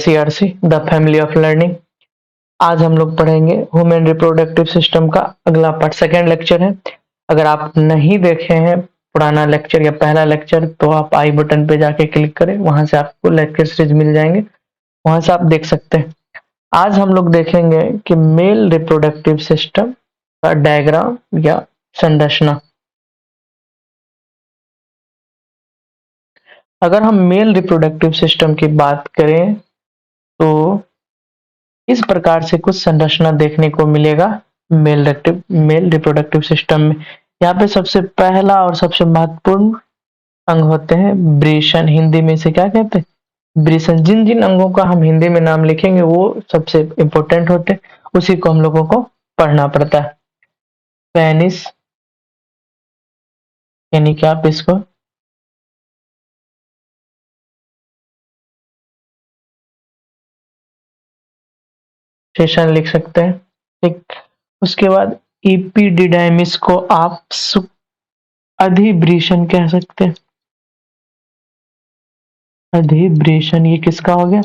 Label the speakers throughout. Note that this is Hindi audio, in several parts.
Speaker 1: SCRC the family of learning. आज हम लोग पढ़ेंगे ह्यूमन रिप्रोडक्टिव सिस्टम का अगला पार्ट, सेकेंड लेक्चर है। अगर आप नहीं देखे हैं पुराना लेक्चर या पहला लेक्चर तो आप आई बटन पे जाके क्लिक करें, वहां से आपको लेक्चर सीरीज मिल जाएंगे, वहां से आप देख सकते हैं। आज हम लोग देखेंगे कि मेल रिप्रोडक्टिव सिस्टम का डायग्राम या संरचना। अगर हम मेल रिप्रोडक्टिव सिस्टम की बात करें तो इस प्रकार से कुछ संरचना देखने को मिलेगा मेल रिप्रोडक्टिव सिस्टम में। यहाँ पे सबसे पहला और सबसे महत्वपूर्ण अंग होते हैं वृषण। हिंदी में इसे क्या कहते हैं? वृषण। जिन जिन अंगों का हम हिंदी में नाम लिखेंगे वो सबसे इंपॉर्टेंट होते हैं, उसी को हम लोगों को पढ़ना पड़ता है। पेनिस यानी कि आप इसको सेशन लिख सकते हैं, ठीक। उसके बाद एपिडिडाइमिस को आप अधिवृषण कह सकते हैं। अधिवृषण ये किसका हो गया?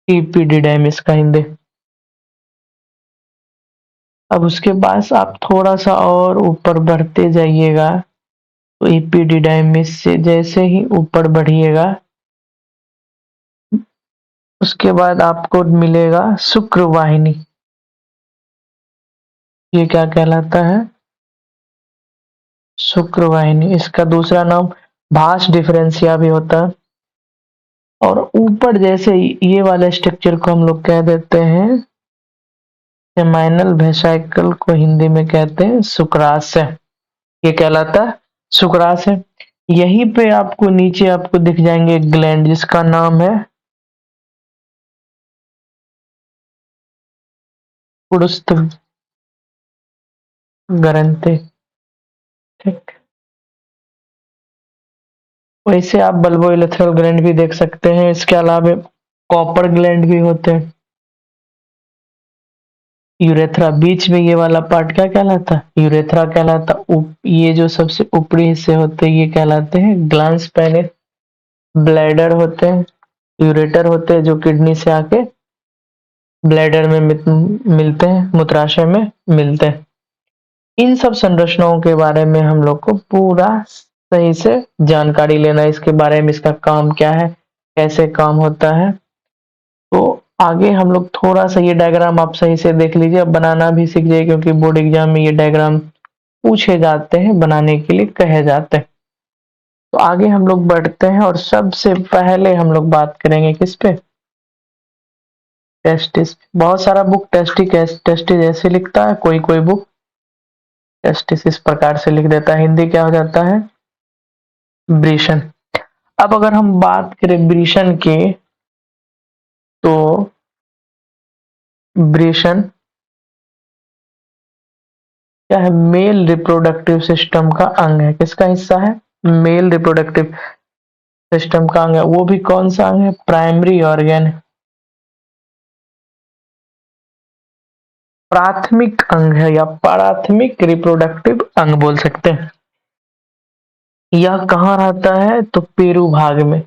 Speaker 1: एपिडिडाइमिस का हिंदी। अब उसके बाद आप थोड़ा सा और ऊपर बढ़ते जाइएगा तो एपिडिडाइमिस से जैसे ही ऊपर बढ़िएगा उसके बाद आपको मिलेगा शुक्रवाहिनी। ये क्या कहलाता है? शुक्रवाहिनी। इसका दूसरा नाम भास डिफरेंशिया भी होता है। और ऊपर जैसे ये वाले स्ट्रक्चर को हम लोग कह देते हैं सेमाइनल वेसिकल, को हिंदी में कहते हैं शुक्राशय। ये कहलाता है शुक्राशय। यहीं पे आपको नीचे आपको दिख जाएंगे ग्लैंड जिसका नाम है पुरुष ग्रंथि, ठीक। वैसे आप बल्बोइलेथ्रल ग्लैंड भी देख सकते हैं। इसके अलावा कॉपर ग्लैंड भी होते हैं। यूरेथ्रा, बीच में ये वाला पार्ट क्या कहलाता है? यूरेथ्रा कहलाता। ये जो सबसे ऊपरी हिस्से होते हैं ये कहलाते हैं ग्लांस पेनिस। ब्लैडर होते हैं, यूरेटर होते हैं जो किडनी से आके ब्लैडर में मिलते हैं, मूत्राशय में मिलते हैं। इन सब संरचनाओं के बारे में हम लोग को पूरा सही से जानकारी लेना है, इसके बारे में, इसका काम क्या है, कैसे काम होता है। तो आगे हम लोग थोड़ा सा ये डायग्राम आप सही से देख लीजिए, अब बनाना भी सीख जाइए क्योंकि बोर्ड एग्जाम में ये डायग्राम पूछे जाते हैं, बनाने के लिए कहे जाते हैं। तो आगे हम लोग बढ़ते हैं और सबसे पहले हम लोग बात करेंगे किस पे? टेस्टिस। बहुत सारा बुक टेस्टिस ऐसे लिखता है, कोई कोई बुक टेस्टिस इस प्रकार से लिख देता है। हिंदी क्या हो जाता है? वृषण। अब अगर हम बात करें वृषण के तो वृषण क्या है? मेल रिप्रोडक्टिव सिस्टम का अंग है। किसका हिस्सा है? मेल रिप्रोडक्टिव सिस्टम का अंग है। वो भी कौन सा अंग है? प्राइमरी ऑर्गन, प्राथमिक अंग है या प्राथमिक रिप्रोडक्टिव अंग बोल सकते हैं। यह कहाँ रहता है? तो पेरू भाग में,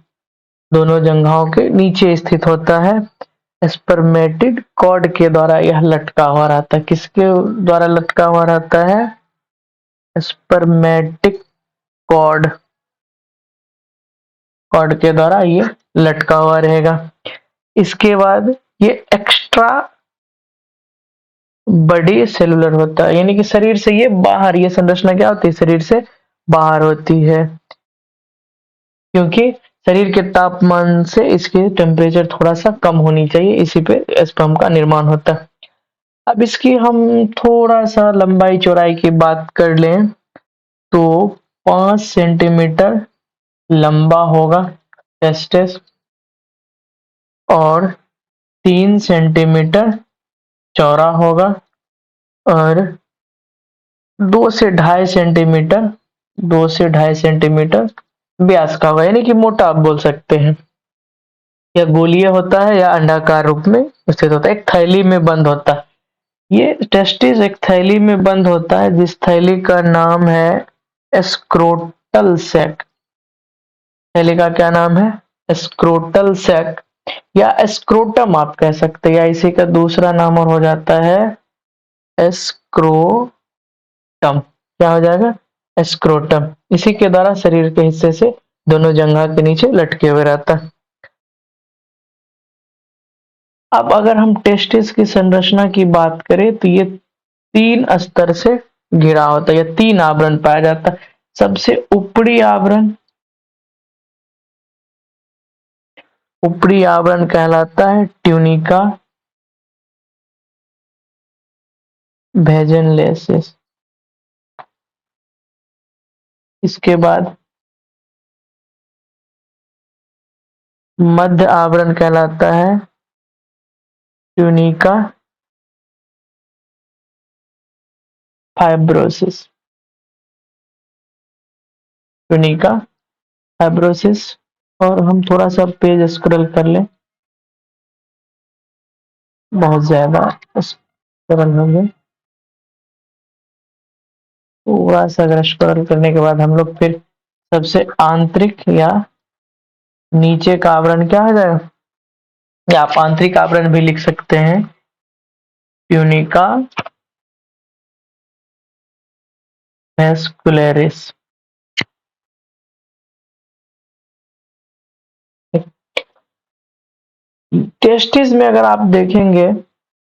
Speaker 1: दोनों जंघाओं के नीचे स्थित होता है। स्पर्मेटिड कॉर्ड के द्वारा यह लटका हुआ रहता है। किसके द्वारा लटका हुआ रहता है? स्पर्मेटिक कॉर्ड, कॉर्ड के द्वारा ये लटका हुआ रहेगा। इसके बाद ये एक्स्ट्रा बड़ी सेलुलर होता है, यानी कि शरीर से ये बाहर, ये संरचना क्या होती है? शरीर से बाहर होती है, क्योंकि शरीर के तापमान से इसकी टेम्परेचर थोड़ा सा कम होनी चाहिए, इसी पे स्पर्म का निर्माण होता है। अब इसकी हम थोड़ा सा लंबाई चौड़ाई की बात कर लें तो 5 सेंटीमीटर लंबा होगा टेस्टिस और 3 सेंटीमीटर चौड़ा होगा और 2 से ढाई सेंटीमीटर, 2 से ढाई सेंटीमीटर व्यास का होगा, यानी कि मोटा आप बोल सकते हैं। यह गोलीय होता है या अंडाकार रूप में स्थित होता है, एक थैली में बंद होता है। ये टेस्टिस एक थैली में बंद होता है जिस थैली का नाम है स्क्रोटल सैक। थैली का क्या नाम है? Scrotal sac. या स्क्रोटम आप कह सकते हैं, या इसी का दूसरा नाम और हो जाता है स्क्रोटम। क्या हो जाएगा? स्क्रोटम। इसी के द्वारा शरीर के हिस्से से दोनों जंघा के नीचे लटके हुए रहता है। अब अगर हम टेस्टिस की संरचना की बात करें तो ये 3 स्तर से घिरा होता है, या 3 आवरण पाया जाता है। सबसे ऊपरी आवरण कहलाता है ट्यूनिका वेजनलेसिस। इसके बाद मध्य आवरण कहलाता है ट्यूनिका फाइब्रोसिस। Tunica fibrosis. और हम थोड़ा सा पेज स्क्रॉल कर लें, बहुत ज्यादा स्क्रॉल हो गए। पूरा सा अगर स्क्रॉल करने के बाद हम लोग फिर सबसे आंतरिक या नीचे का आवरण क्या है, या आप आंतरिक आवरण भी लिख सकते हैं, ट्यूनिका वेस्कुलरिस। टेस्टिस में अगर आप देखेंगे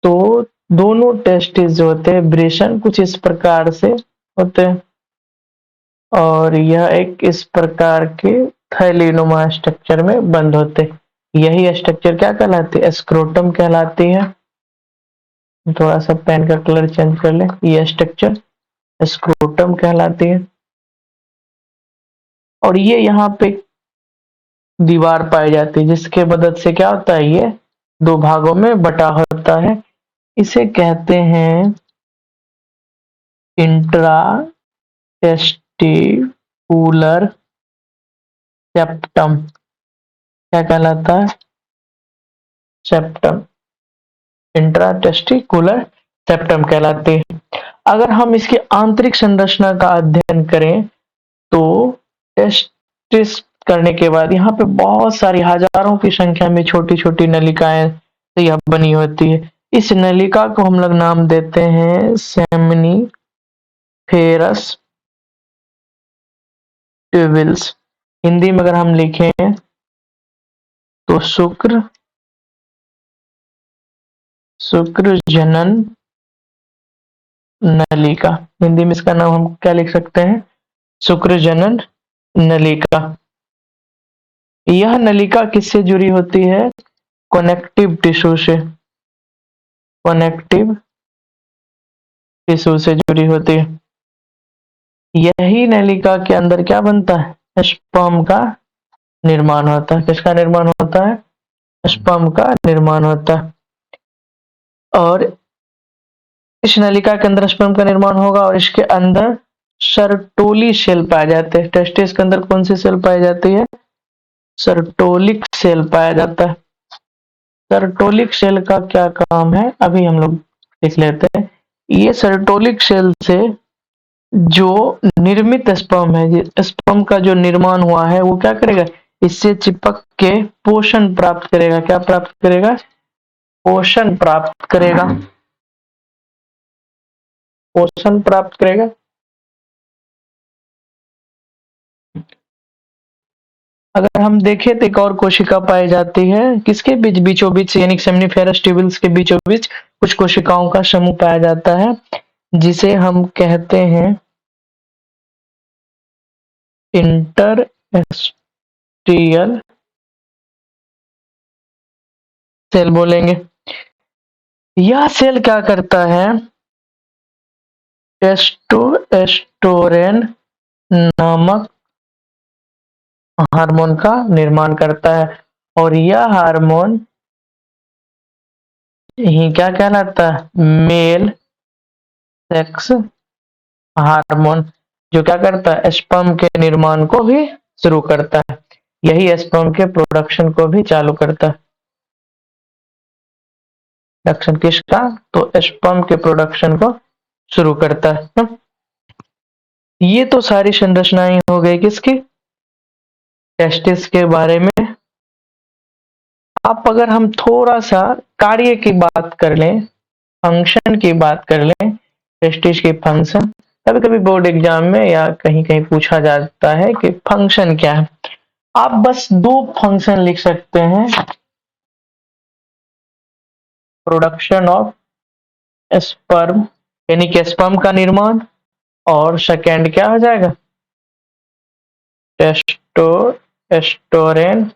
Speaker 1: तो दोनों टेस्टिस जो होते हैं ब्रेशन कुछ इस प्रकार से होते हैं, और यह एक इस प्रकार के थैलीनुमा स्ट्रक्चर में बंद होते हैं। यही स्ट्रक्चर क्या कहलाती है? स्क्रोटम कहलाती है। थोड़ा सा पेन का कलर चेंज कर ले, यह स्ट्रक्चर स्क्रोटम कहलाती है। और ये यहाँ पे दीवार पाई जाती है जिसके मदद से क्या होता है, ये 2 भागों में बटा होता है। इसे कहते हैं इंट्रा टेस्टिकुलर सेप्टम। क्या कहलाता है? सेप्टम। इंट्रा टेस्टिकुलर सेप्टम कहलाती है। अगर हम इसकी आंतरिक संरचना का अध्ययन करें तो टेस्टिस करने के बाद यहाँ पे बहुत सारी हजारों की संख्या में छोटी छोटी नलिकाएं यह बनी होती है। इस नलिका को हम लोग नाम देते हैं सेमनीफेरस ट्यूबिल्स। हिंदी में अगर हम लिखें तो शुक्र जनन नलिका। हिंदी में इसका नाम हम क्या लिख सकते हैं? शुक्र जनन नलिका। यह नलिका किससे जुड़ी होती है? कनेक्टिव टिश्यू से। कनेक्टिव टिश्यू से जुड़ी होती है। यही नलिका के अंदर क्या बनता है? स्पर्म का निर्माण होता है। किसका निर्माण होता है? स्पर्म का निर्माण होता है। और इस नलिका के अंदर स्पर्म का निर्माण होगा और इसके अंदर सर्टोली सेल पाए जाते हैं। टेस्टिस के अंदर कौन सी सेल पाई जाती है? सर्टोलिक सेल पाया जाता है। सर्टोलिक सेल का क्या काम है अभी हम लोग देख लेते हैं। ये सर्टोलिक सेल से जो निर्मित स्पर्म है, स्पर्म का जो निर्माण हुआ है वो क्या करेगा? इससे चिपक के पोषण प्राप्त करेगा। क्या प्राप्त करेगा? पोषण प्राप्त करेगा। पोषण प्राप्त करेगा। अगर हम देखें तो एक और कोशिका पाई जाती है किसके बीच, बीचों बीच, यानी सेमनीफेरस ट्यूबिल्स के बीचों बीच कुछ कोशिकाओं का समूह पाया जाता है जिसे हम कहते हैं इंटरस्टिशियल सेल बोलेंगे। यह सेल क्या करता है? टेस्टोस्टेरोन नामक हार्मोन का निर्माण करता है, और यह हार्मोन ही क्या कहलाता है? मेल सेक्स हार्मोन, जो क्या करता है? स्पर्म के निर्माण को भी शुरू करता है। यही स्पर्म के प्रोडक्शन को भी चालू करता है। प्रोडक्शन किसका? तो स्पर्म के प्रोडक्शन को शुरू करता है। ये तो सारी संरचनाएं हो गई किसकी? टेस्टिस के बारे में। आप आप अगर हम थोड़ा सा कार्य की बात कर लें, फंक्शन की बात कर लें, टेस्टिस के फंक्शन, कभी कभी बोर्ड एग्जाम में या कहीं कहीं पूछा जाता है कि फंक्शन क्या है। आप बस दो फंक्शन लिख सकते हैं, प्रोडक्शन ऑफ स्पर्म यानी कि स्पर्म का निर्माण, और सेकेंड क्या हो जाएगा, टेस्टोस्टेरोन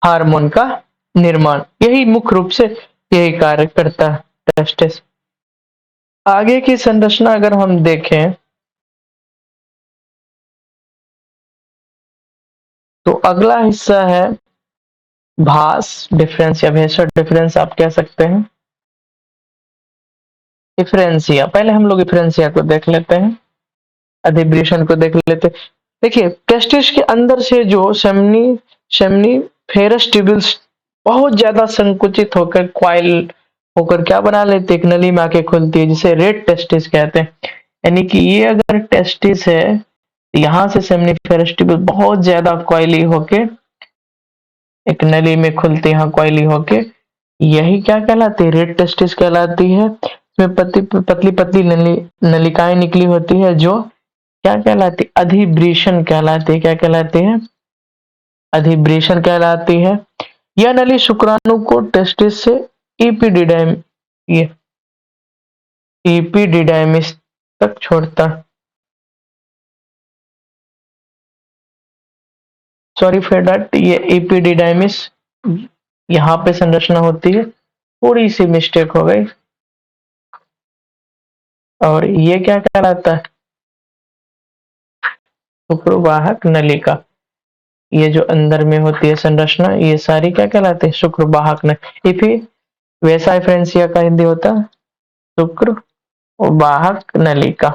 Speaker 1: हार्मोन का निर्माण। यही मुख्य रूप से यही कार्य करता है टेस्टिस। आगे की संरचना अगर हम देखें तो अगला हिस्सा है भास डिफरेंस या भेसर डिफरेंस आप कह सकते हैं। डिफरेंसिया, पहले हम लोग डिफरेंसिया को देख लेते हैं, अधिब्रेशन को देख लेते हैं। देखिए टेस्टिस के अंदर से जो सेमनीफेरस ट्यूब्यूल्स बहुत ज्यादा संकुचित होकर क्वाइल होकर क्या बना लेते, एक नली में आके खुलती है जिसे रेड टेस्टिस कहते हैं। यानी कि ये अगर टेस्टिस है, यहाँ से सेमनीफेरस ट्यूब्यूल बहुत ज्यादा क्वाइली होके एक नली में खुलती है, क्वाइली होके, यही क्या कहलाती है, रेड टेस्टिस कहलाती है। इसमें पतली पतली नलिकाएं निकली होती है जो क्या कहलाती, अधिब्रेशन कहलाती है। क्या कहलाती है, अधिब्रेशन कहलाती है। यह नली शुक्राणु को टेस्टिस से एपिडिडाइमिस तक छोड़ता, सॉरी फॉर दैट, ये एपिडिडाइमिस यहाँ पे संरचना होती है, थोड़ी सी मिस्टेक हो गई। और ये क्या कहलाता है, शुक्रवाहक नलिका। ये जो अंदर में होती है संरचना, ये सारी क्या कहलाती है, शुक्रवाहक नलिका। इफी वैसा फ्रेंसिया का हिंदी होता है शुक्रवाहक नलिका।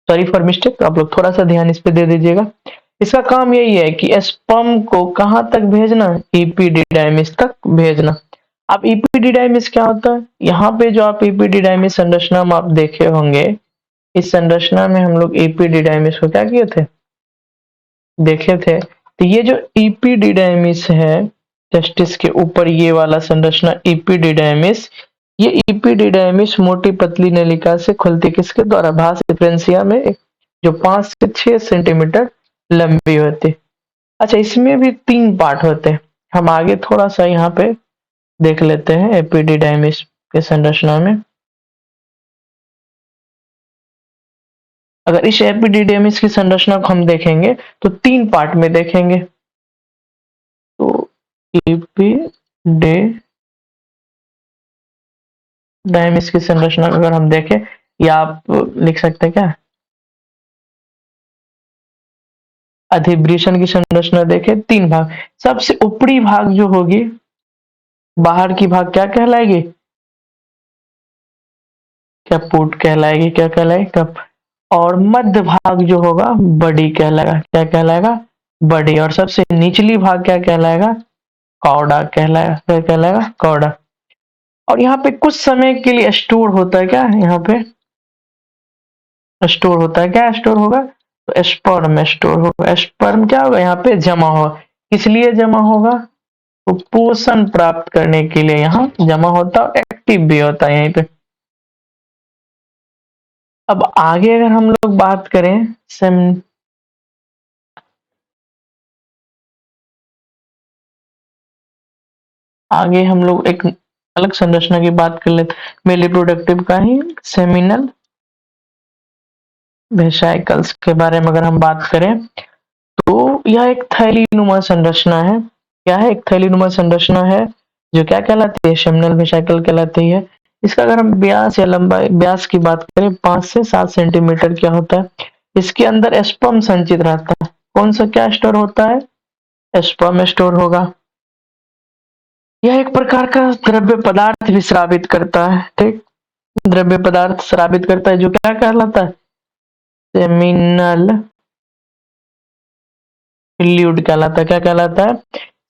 Speaker 1: सॉरी फॉर मिस्टेक, आप लोग थोड़ा सा ध्यान इस पे दे दीजिएगा। इसका काम यही है कि स्पर्म को कहां तक भेजना, एपिडिडाइमिस तक भेजना। अब एपिडिडाइमिस क्या होता है, यहाँ पे जो आप एपिडिडाइमिस संरचना में आप देखे होंगे, इस संरचना में हम लोग एपिडिडाइमिस को क्या किए थे, देखे थे। तो ये जो एपिडिडाइमिस है टेस्टिस के ऊपर, ये वाला संरचना एपिडिडाइमिस, ये एपिडिडाइमिस मोटी पतली नलिका से खुलती किसके द्वारा, भास डिफरेंसिया में, जो 5 से 6 सेंटीमीटर लंबी होती। अच्छा, इसमें भी 3 पार्ट होते हैं, हम आगे थोड़ा सा यहाँ पे देख लेते हैं एपिडिडाइमिस के संरचना में। अगर इस एपिडिडाइमिस की संरचना को हम देखेंगे तो 3 पार्ट में देखेंगे। तो एपिडिडाइमिस की संरचना अगर हम देखें, या आप लिख सकते हैं क्या, अधिब्रेशन की संरचना देखें, 3 भाग। सबसे ऊपरी भाग जो होगी, बाहर की भाग क्या कहलाएगी, कैपूट कहलाएगी। क्या कहलाएगी, कप। और मध्य भाग जो होगा बड़ी कहलाएगा। क्या कहलाएगा, बड़ी। और सबसे निचली भाग क्या कहलाएगा, कौड़ा कहलाएगा। क्या कहलाएगा, कौड़ा। और यहाँ पे कुछ समय के लिए स्टोर होता है, क्या यहाँ पे स्टोर होता है, क्या स्टोर होगा, तो स्पर्म स्टोर होगा। स्पर्म क्या होगा, यहाँ पे जमा होगा। किस लिए जमा होगा, तो पोषण प्राप्त करने के लिए यहाँ जमा होता है, एक्टिव भी होता है यहीं पे। अब आगे अगर हम लोग बात करें आगे हम लोग एक अलग संरचना की बात कर लेते, मेल रिप्रोडक्टिव का ही सेमिनल वेसाइकल्स के बारे में अगर हम बात करें तो यह एक थैलीनुमा संरचना है। क्या है, एक थैलीनुमा संरचना है जो क्या कहलाती है, सेमिनल वेसाइकल कहलाती है। इसका अगर हम व्यास या लंबाई, व्यास की बात करें 5 से 7 सेंटीमीटर क्या होता है। इसके अंदर स्पर्म संचित रहता है। कौन सा क्या स्टोर होता है, स्पर्म स्टोर होगा। यह एक प्रकार का द्रव्य पदार्थ भी स्रावित करता है, ठीक, द्रव्य पदार्थ स्रावित करता है जो क्या कहलाता है, सेमिनल फ्लूइड कहलाता है। क्या कहलाता है,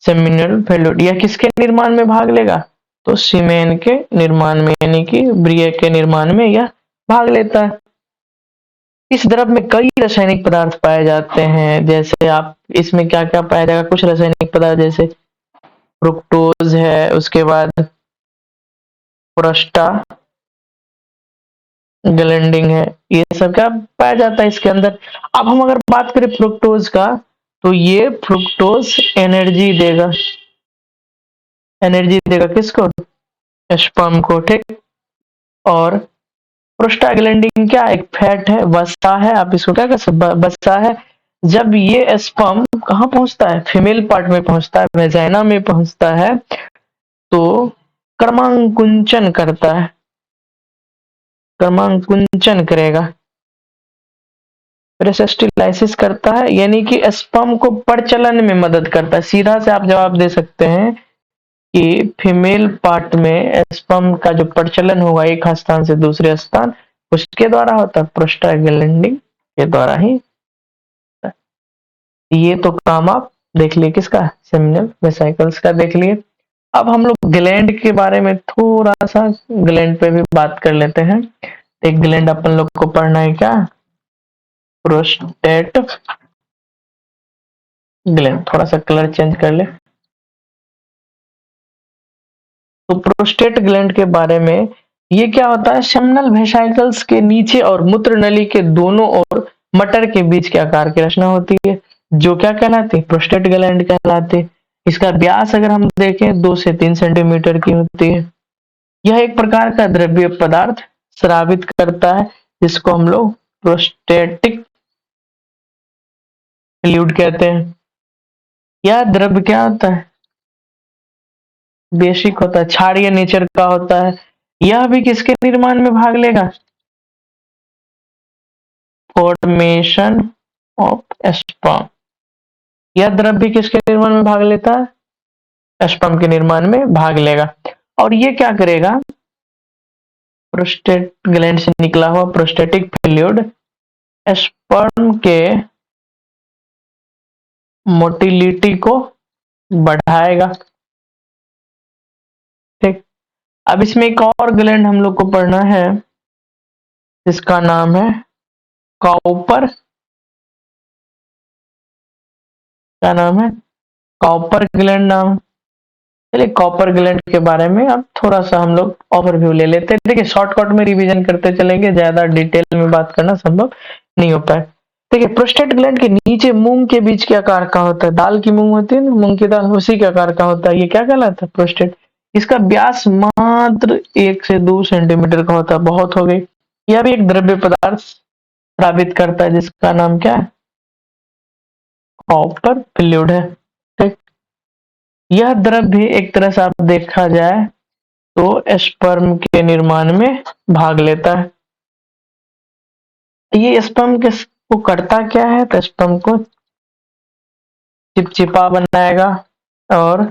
Speaker 1: सेमिनल फ्लूइड। यह किसके निर्माण में भाग लेगा, तो सीमेन के निर्माण में, यानी कि ब्रिय के निर्माण में यह भाग लेता है। इस द्रव में कई रासायनिक पदार्थ पाए जाते हैं, जैसे आप इसमें क्या-क्या पाया जाएगा, कुछ रासायनिक पदार्थ जैसे फ्रुक्टोज है, उसके बाद प्रोस्टाग्लैंडिन है, ये सब क्या पाया जाता है इसके अंदर। अब हम अगर बात करें फ्रुक्टोज का, तो ये फ्रुक्टोज एनर्जी देगा किसको, स्पर्म को, ठीक। और प्रोस्टाग्लैंडिन क्या, एक फैट है, वसा है, आप इसको क्या कर सकते, वसा है। जब ये स्पर्म कहाँ पहुंचता है, फीमेल पार्ट में पहुंचता है, वेजाइना में पहुंचता है, तो क्रमांकुंचन करता है, क्रमांकुंचन करेगा, रेसेस्टिलाइसिस करता है, यानी कि स्पर्म को प्रचलन में मदद करता है। सीधा से आप जवाब दे सकते हैं कि फीमेल पार्ट में स्पर्म का जो प्रचलन होगा एक स्थान से दूसरे स्थान, उसके द्वारा होता है, प्रोस्टाग्लैंडिन के द्वारा ही। ये तो काम आप देख लिए किसका, सेमिनल वेसिकल्स का देख लिए। अब हम लोग ग्लैंड के बारे में थोड़ा सा, ग्लैंड पे भी बात कर लेते हैं। एक ग्लैंड अपन लोग को पढ़ना है क्या, प्रोस्टेट ग्लैंड। थोड़ा सा कलर चेंज कर ले। तो प्रोस्टेट ग्लैंड के बारे में, ये क्या होता है, सेमिनल वेसिकल्स के नीचे और मूत्र नली के दोनों ओर मटर के बीच के आकार की रचना होती है, जो क्या कहलाती है, प्रोस्टेट ग्लैंड कहलाती है। इसका व्यास अगर हम देखें 2 से 3 सेंटीमीटर की होती है। यह एक प्रकार का द्रव्य पदार्थ स्रावित करता है, जिसको हम लोग प्रोस्टेटिक फ्लूइड कहते हैं। यह द्रव्य क्या होता है, बेसिक होता है, क्षारीय नेचर का होता है। यह भी किसके निर्माण में भाग लेगा, फॉर्मेशन ऑफ स्पर्म। यह द्रव्य किसके निर्माण में भाग लेता है, स्पर्म के निर्माण में भाग लेगा। और ये क्या करेगा, प्रोस्टेट ग्लैंड से निकला हुआ प्रोस्टेटिक फ्लूइड स्पर्म के मोटिलिटी को बढ़ाएगा, ठीक। अब इसमें एक और ग्लैंड हम लोग को पढ़ना है, जिसका नाम है कॉपर, क्या नाम है, कॉपर ग्लैंड नाम। चलिए कॉपर ग्लैंड के बारे में अब थोड़ा सा हम लोग ओवरव्यू ले लेते हैं। देखिए शॉर्टकट में रिवीजन करते चलेंगे, ज्यादा डिटेल में बात करना संभव नहीं हो पाए। देखिए प्रोस्टेट ग्लैंड के नीचे मूंग के बीच के आकार का होता है, दाल की मूंग होती है ना, मूंग की दाल, उसी के आकार का होता है। ये क्या कहलाता है, प्रोस्टेट। इसका व्यास मात्र 1 से 2 सेंटीमीटर का होता है, बहुत हो गई। यह भी एक द्रव्य पदार्थ स्रावित करता है, जिसका नाम क्या है, कॉपर फ्लूइड है, ठीक। यह द्रव्य भी एक तरह से आप देखा जाए तो स्पर्म के निर्माण में भाग लेता है। ये स्पर्म के को करता क्या है, तो स्पर्म को चिपचिपा बनाएगा और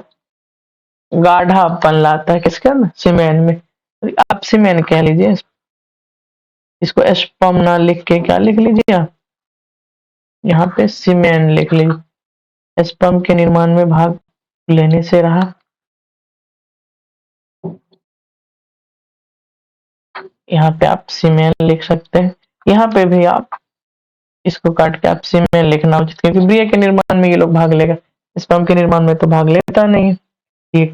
Speaker 1: गाढ़ापन लाता है, किसके अंदर, सीमेन में। आप सीमेन कह लीजिए इसको, स्पर्म ना लिख के क्या लिख लीजिए आप, यहाँ पे सीमेन लिख लीजिए। स्पर्म के निर्माण में भाग लेने से रहा, यहाँ पे आप सीमेन लिख सकते हैं। यहाँ पे भी आप इसको काट के आप सीमेन लिखना उचित, क्योंकि ब्रिय के निर्माण में ये लोग भाग लेगा, स्पर्म के निर्माण में तो भाग लेता नहीं है। ये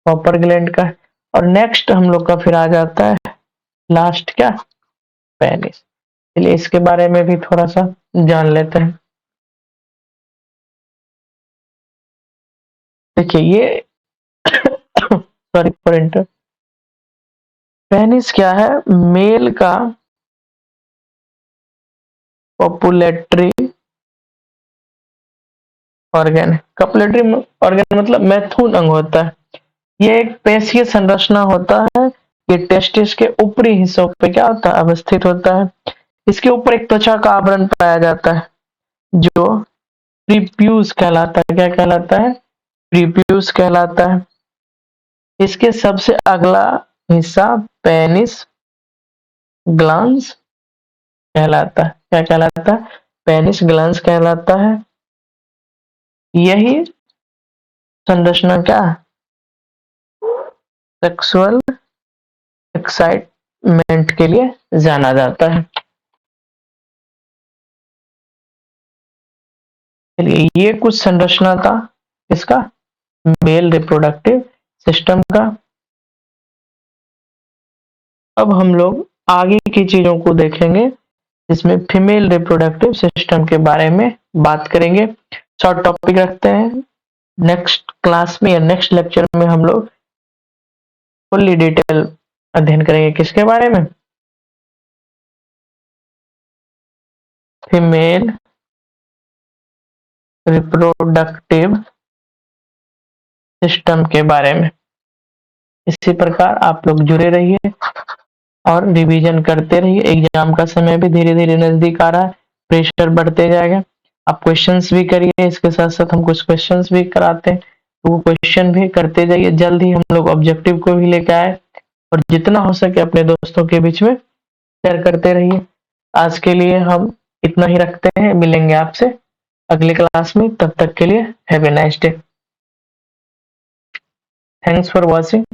Speaker 1: कॉपर ग्लैंड का है। और नेक्स्ट हम लोग का फिर आ जाता है लास्ट क्या, पेनिस। चलिए इसके बारे में भी थोड़ा सा जान लेते हैं। देखिए ये सॉरी फॉर इंटर, पेनिस क्या है, मेल का पॉपुलेटरी ऑर्गन है। कॉपुलेटरी ऑर्गन मतलब मैथुन अंग होता है। ये एक पेशीय संरचना होता है। ये टेस्टिस के ऊपरी हिस्सों पे क्या होता है, अवस्थित होता है। इसके ऊपर एक त्वचा का आवरण पाया जाता है, जो प्रीप्यूस कहलाता है। क्या कहलाता है, प्रीप्यूस कहलाता है। इसके सबसे अगला हिस्सा पेनिस ग्लांस कहलाता है। क्या कहलाता है, पेनिस ग्लांस कहलाता है। यही संरचना क्या, सेक्सुअल एक्साइटमेंट के लिए जाना जाता है। चलिए, ये कुछ संरचना था इसका मेल रिप्रोडक्टिव सिस्टम का। अब हम लोग आगे की चीजों को देखेंगे, जिसमें फीमेल रिप्रोडक्टिव सिस्टम के बारे में बात करेंगे। शॉर्ट टॉपिक रखते हैं, नेक्स्ट क्लास में या नेक्स्ट लेक्चर में हम लोग फुल्ली डिटेल अध्ययन करेंगे। किसके बारे में? फीमेल रिप्रोडक्टिव सिस्टम के बारे में। इसी प्रकार आप लोग जुड़े रहिए और रिवीजन करते रहिए। एग्जाम का समय भी धीरे धीरे नजदीक आ रहा है, प्रेशर बढ़ते जाएगा। आप क्वेश्चंस भी करिए, इसके साथ साथ हम कुछ क्वेश्चंस भी कराते हैं, तो वो क्वेश्चन भी करते जाइए। जल्द ही हम लोग ऑब्जेक्टिव को भी लेकर आए, और जितना हो सके अपने दोस्तों के बीच में शेयर करते रहिए। आज के लिए हम इतना ही रखते हैं, मिलेंगे आपसे अगले क्लास में। तब तक के लिए have a nice day. Thanks for watching.